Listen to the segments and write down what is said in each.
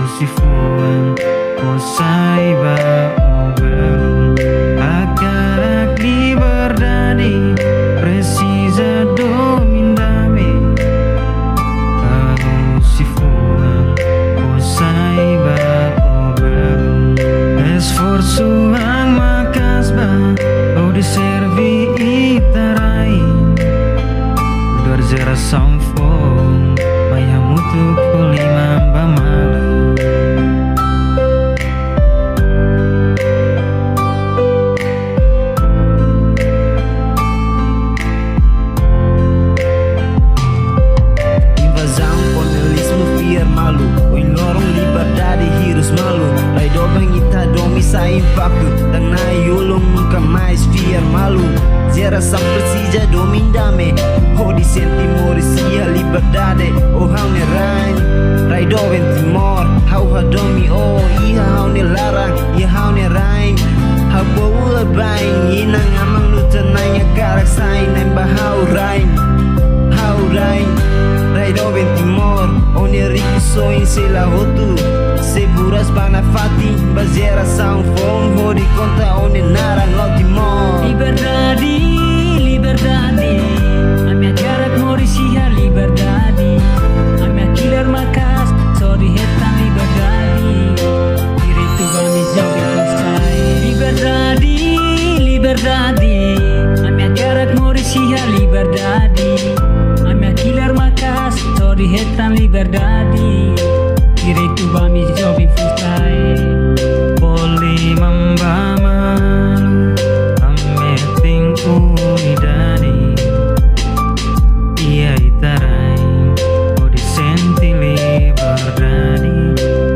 se foam, saiba o belum. Hak liberdade precisa domindame. Kalau se foam, saiba o belum. Esforço ang makasba o de servi itarai. Dor geração fome, maya mutu polima bamalu. Invasão, colonialismo, fiar malu. O lorong liberdade, hirus malu. Lai dobang ita domi sa impacto. Tang na yulong nunca mais fiar malu. Geração precisa domindame. Ho di sentimorisia liberdade. O hau ne rain. Rai doven timor. Hau hadomi o. Iha hau ne larang. Iha hau ne rain. Hau bawa bain. Inang amang lutananya karak sain. Naim bahau rain. Hau rain. Rai doven timor. O ne rico soin se la hotu. Seguras bana fati. Geração fome. Ho di conta o ne narang o timor. Liberdade, liberdade. A minha jarak morisia liberdade. A minha killer makas sorry hetan liberdade. Direito kami jauh selesai. Liberdade, liberdade. A minha jarak morisia liberdade. A minha killer makas sorry hetan liberdade. Direito kami jauh selesai. Polima bamalu, ameting unidade. Ia itarai, o de senti liberdade.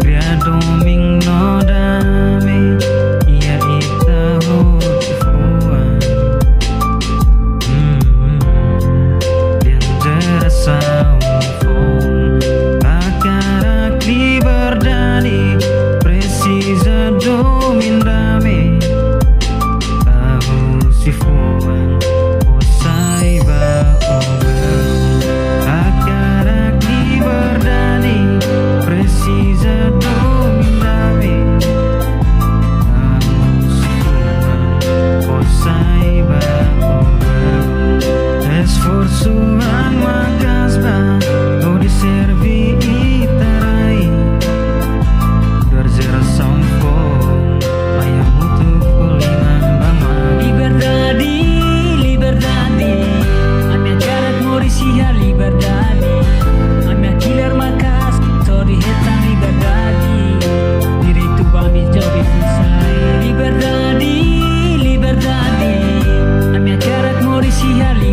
Cria doming no dame, ia ita se foam. Dan geração fome, hak liberdade precisa domindame. Tahu se foam, saiba o belum. Hak liberdade precisa domindame. Tahu se foam, saiba o belum. Esforço ang makasba o de servi itarai. Dor geração fome, maya mutu polima bamalu. Liberdade, liberdade. A minha jarak morisia liberdade. A minha killer makas sorry hetan liberdade. Direito kami jauh selesai. Liberdade, liberdade. A minha jarak morisia liberdade.